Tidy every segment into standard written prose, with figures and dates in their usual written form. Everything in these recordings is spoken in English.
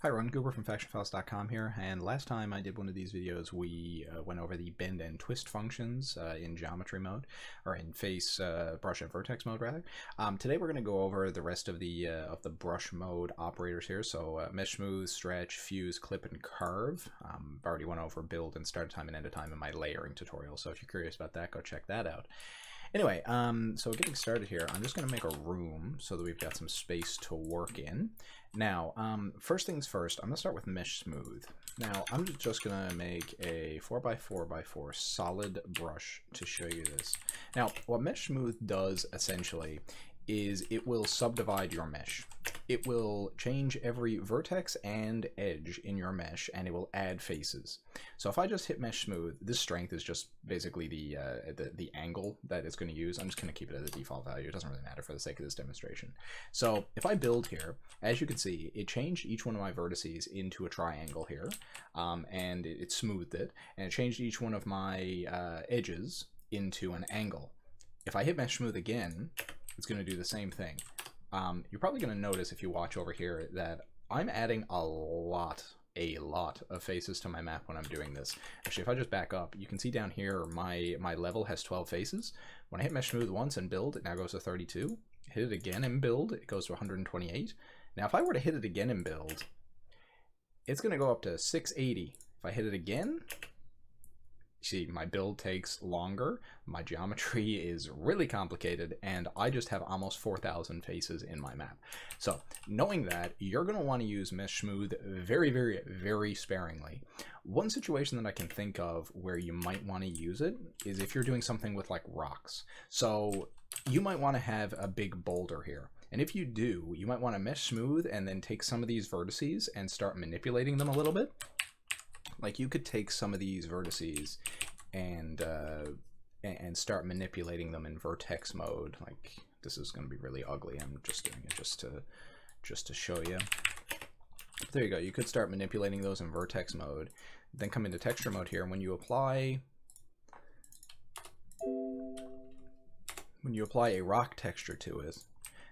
Hi everyone, Goober from FactionFiles.com here, and last time I did one of these videos we went over the bend and twist functions in geometry mode, or in face, brush and vertex mode rather. Today we're going to go over the rest of the brush mode operators here, so mesh, smooth, stretch, fuse, clip, and carve. I've already went over build and start time and end of time in my layering tutorial, so if you're curious about that, go check that out. Anyway, so getting started here, I'm just going to make a room so that we've got some space to work in. Now, first things first, I'm going to start with mesh smooth. Now, I'm just going to make a 4x4x4 solid brush to show you this. Now, what mesh smooth does essentially is it will subdivide your mesh. It will change every vertex and edge in your mesh, and it will add faces. So if I just hit mesh smooth, this strength is just basically the angle that it's going to use. I'm just going to keep it as a default value. It doesn't really matter for the sake of this demonstration. So if I build here, as you can see, it changed each one of my vertices into a triangle here, and it smoothed it, and it changed each one of my edges into an angle. If I hit mesh smooth again, it's going to do the same thing. You're probably going to notice if you watch over here that I'm adding a lot of faces to my map when I'm doing this. Actually, if I just back up, you can see down here my level has 12 faces. When I hit mesh smooth once and build, it now goes to 32. Hit it again and build, it goes to 128. Now if I were to hit it again and build, it's going to go up to 680. If I hit it again, see, my build takes longer, my geometry is really complicated, and I just have almost 4,000 faces in my map. So knowing that, you're going to want to use mesh smooth very, very, very sparingly. One situation that I can think of where you might want to use it is if you're doing something with like rocks. So you might want to have a big boulder here. And if you do, you might want to mesh smooth and then take some of these vertices and start manipulating them a little bit. Like you could take some of these vertices and start manipulating them in vertex mode. Like this is going to be really ugly. I'm just doing it just to show you. There you go. You could start manipulating those in vertex mode. Then come into texture mode here. When you apply a rock texture to it,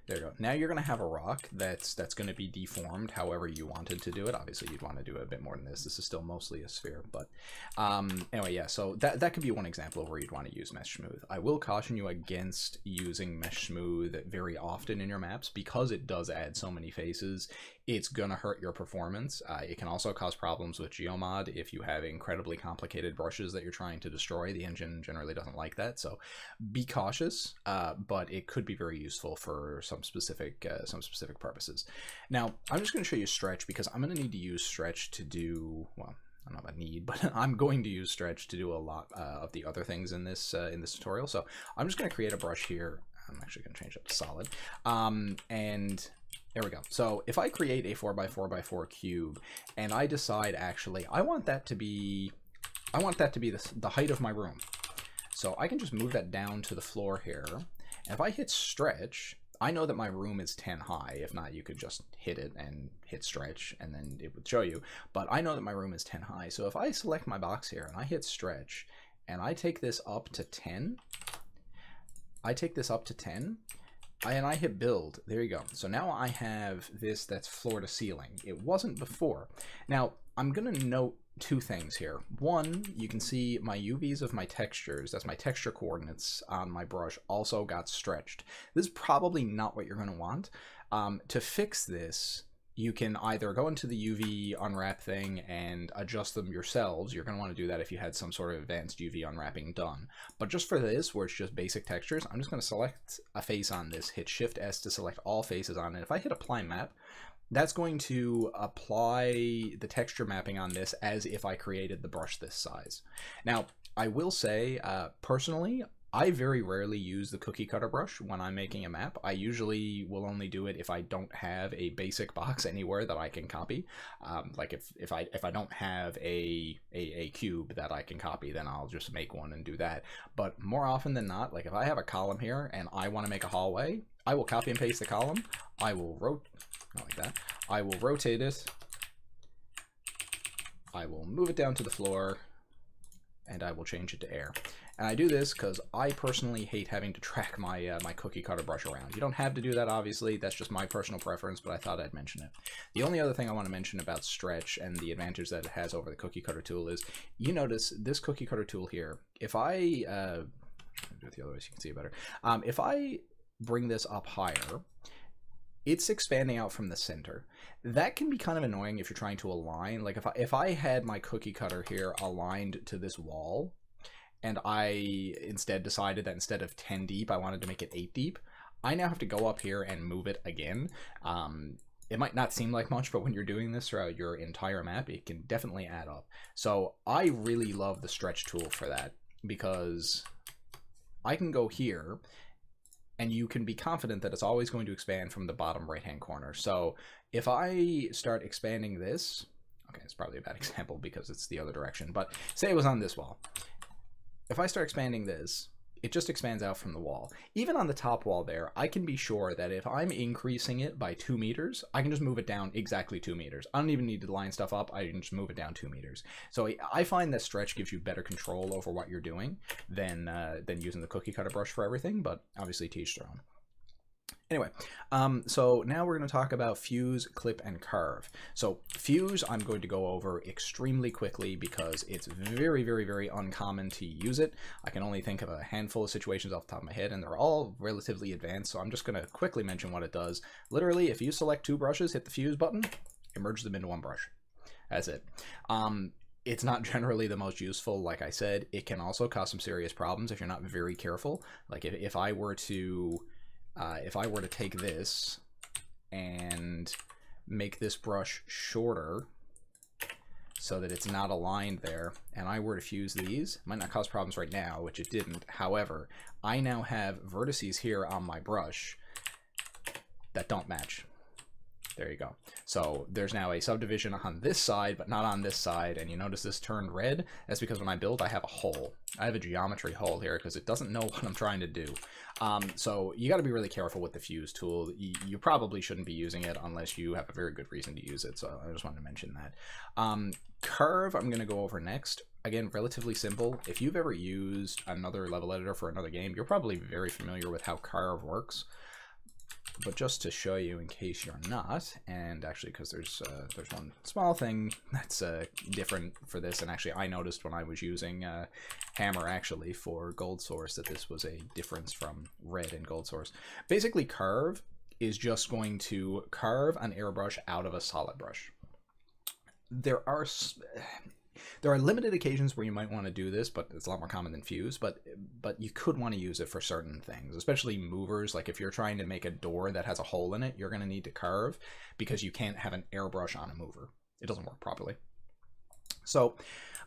there you go. Now you're going to have a rock that's going to be deformed however you wanted to do it. Obviously, you'd want to do a bit more than this. This is still mostly a sphere, but anyway, yeah. So that could be one example of where you'd want to use mesh smooth. I will caution you against using mesh smooth very often in your maps because it does add so many faces. It's going to hurt your performance. It can also cause problems with geomod if you have incredibly complicated brushes that you're trying to destroy. The engine generally doesn't like that, so be cautious, but it could be very useful for some specific purposes. Now, I'm just going to show you stretch because I'm going to need to use stretch to do, well, I don't know about need, but I'm going to use stretch to do a lot of the other things in this tutorial. So I'm just going to create a brush here. I'm actually going to change it to solid, and there we go. So if I create a 4x4x4 cube and I decide actually I want that to be the height of my room, so I can just move that down to the floor here. And if I hit stretch, I know that my room is 10 high. If not, you could just hit it and hit stretch and then it would show you. But I know that my room is 10 high. So if I select my box here and I hit stretch and I take this up to 10, and I hit build, there you go. So now I have this that's floor to ceiling. It wasn't before. Now, I'm gonna note two things here. One, you can see my UVs of my textures, that's my texture coordinates on my brush, also got stretched. This is probably not what you're gonna want. To fix this, you can either go into the UV unwrap thing and adjust them yourselves. You're going to want to do that if you had some sort of advanced UV unwrapping done. But just for this, where it's just basic textures, I'm just going to select a face on this, hit Shift S to select all faces on it. If I hit Apply Map, that's going to apply the texture mapping on this as if I created the brush this size. Now, I will say, personally, I very rarely use the cookie cutter brush when I'm making a map. I usually will only do it if I don't have a basic box anywhere that I can copy. Like if I don't have a cube that I can copy, then I'll just make one and do that. But more often than not, like if I have a column here and I want to make a hallway, I will copy and paste the column. I will not like that. I will rotate it. I will move it down to the floor, and I will change it to air. And I do this because I personally hate having to track my my cookie cutter brush around. You don't have to do that, obviously. That's just my personal preference, but I thought I'd mention it. The only other thing I want to mention about stretch and the advantage that it has over the cookie cutter tool is, you notice this cookie cutter tool here, if I do it the other way so you can see it better. If I bring this up higher, it's expanding out from the center. That can be kind of annoying if you're trying to align. Like if I had my cookie cutter here aligned to this wall, and I instead decided that instead of 10 deep, I wanted to make it 8 deep, I now have to go up here and move it again. It might not seem like much, but when you're doing this throughout your entire map, it can definitely add up. So I really love the stretch tool for that, because I can go here and you can be confident that it's always going to expand from the bottom right hand corner. So if I start expanding this, okay, it's probably a bad example because it's the other direction, but say it was on this wall. If I start expanding this, it just expands out from the wall. Even on the top wall there, I can be sure that if I'm increasing it by 2 meters, I can just move it down exactly 2 meters. I don't even need to line stuff up. I can just move it down 2 meters. So I find that stretch gives you better control over what you're doing than using the cookie cutter brush for everything, but obviously to each their own. Anyway, so now we're going to talk about fuse, clip, and carve. So fuse, I'm going to go over extremely quickly because it's very, very, very uncommon to use it. I can only think of a handful of situations off the top of my head, and they're all relatively advanced, so I'm just going to quickly mention what it does. Literally, if you select 2 brushes, hit the fuse button, it merges them into 1 brush. That's it. It's not generally the most useful, like I said. It can also cause some serious problems if you're not very careful. Like if I were to take this and make this brush shorter so that it's not aligned there, and I were to fuse these, it might not cause problems right now, which it didn't. However, I now have vertices here on my brush that don't match. There you go. So there's now a subdivision on this side, but not on this side. And you notice this turned red. That's because when I build, I have a hole. I have a geometry hole here because it doesn't know what I'm trying to do. So you got to be really careful with the fuse tool. You probably shouldn't be using it unless you have a very good reason to use it. So I just wanted to mention that. Curve, I'm going to go over next. Again, relatively simple. If you've ever used another level editor for another game, you're probably very familiar with how Carve works. But just to show you in case you're not, and actually because there's one small thing that's different for this, and actually I noticed when I was using Hammer actually for Gold Source that this was a difference from Red and Gold Source. Basically, Carve is just going to carve an airbrush out of a solid brush. There are limited occasions where you might want to do this, but it's a lot more common than fuse, but you could want to use it for certain things, especially movers. Like if you're trying to make a door that has a hole in it, you're going to need to carve because you can't have an airbrush on a mover. It doesn't work properly. So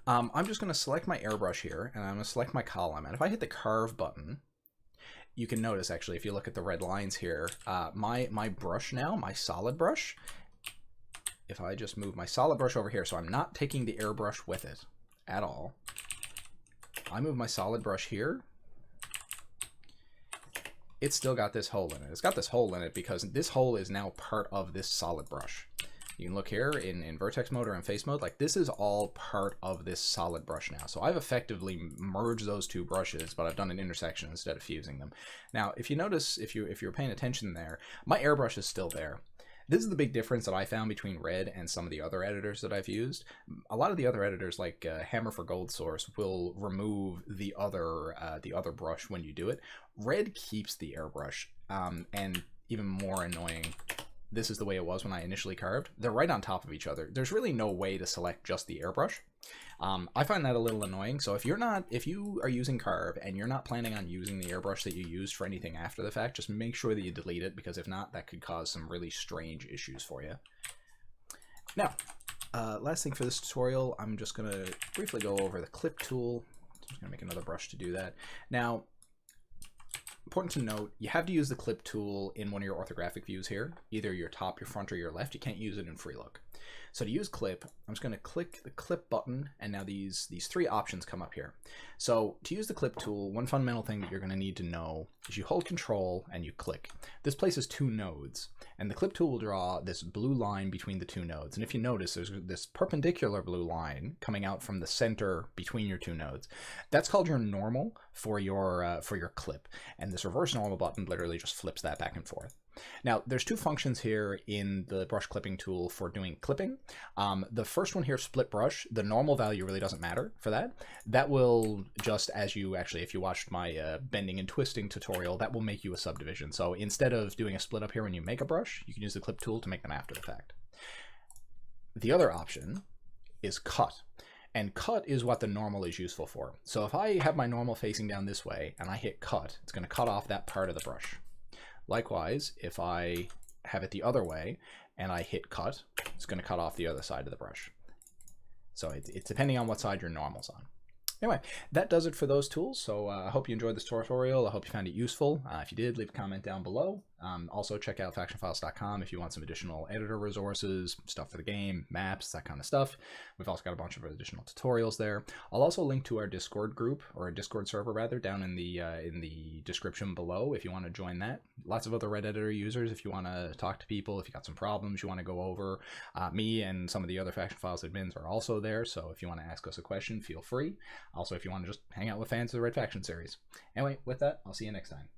I'm just going to select my airbrush here, and I'm going to select my column. And if I hit the carve button, you can notice actually, if you look at the red lines here, my brush now, my solid brush, if I just move my solid brush over here, so I'm not taking the airbrush with it at all. I move my solid brush here. It's still got this hole in it. It's got this hole in it because this hole is now part of this solid brush. You can look here in vertex mode or in face mode, like this is all part of this solid brush now. So I've effectively merged those 2 brushes, but I've done an intersection instead of fusing them. Now, if you notice, if you're paying attention there, my airbrush is still there. This is the big difference that I found between Red and some of the other editors that I've used. A lot of the other editors, like Hammer for Gold Source, will remove the other brush when you do it. Red keeps the airbrush, and even more annoying, this is the way it was when I initially carved. They're right on top of each other. There's really no way to select just the airbrush. I find that a little annoying. So if you are using Carve and you're not planning on using the airbrush that you used for anything after the fact, just make sure that you delete it, because if not, that could cause some really strange issues for you. Now, last thing for this tutorial, I'm just going to briefly go over the clip tool. I'm just going to make another brush to do that. Now, important to note, you have to use the clip tool in one of your orthographic views here, either your top, your front, or your left. You can't use it in free look. So to use clip, I'm just going to click the clip button, and now these three options come up here. So to use the clip tool, one fundamental thing that you're going to need to know is you hold Control and you click. This places two nodes, and the clip tool will draw this blue line between the two nodes. And if you notice, there's this perpendicular blue line coming out from the center between your two nodes. That's called your normal for your clip, and this reverse normal button literally just flips that back and forth. Now, there's two functions here in the brush clipping tool for doing clipping. The first one here, split brush, the normal value really doesn't matter for that. That will just, as you actually, if you watched my bending and twisting tutorial, that will make you a subdivision. So instead of doing a split up here when you make a brush, you can use the clip tool to make them after the fact. The other option is cut. And cut is what the normal is useful for. So if I have my normal facing down this way and I hit cut, it's going to cut off that part of the brush. Likewise, if I have it the other way and I hit cut, it's going to cut off the other side of the brush. So it's depending on what side your normal's on. Anyway, that does it for those tools. So I hope you enjoyed this tutorial. I hope you found it useful. If you did, leave a comment down below. Also, check out factionfiles.com if you want some additional editor resources, stuff for the game, maps, that kind of stuff. We've also got a bunch of additional tutorials there. I'll also link to our Discord group, or a Discord server rather, down in the description below if you want to join that. Lots of other Red Editor users if you want to talk to people, if you got some problems you want to go over. Me and some of the other Faction Files admins are also there, so if you want to ask us a question, feel free. Also, if you want to just hang out with fans of the Red Faction series. Anyway, with that, I'll see you next time.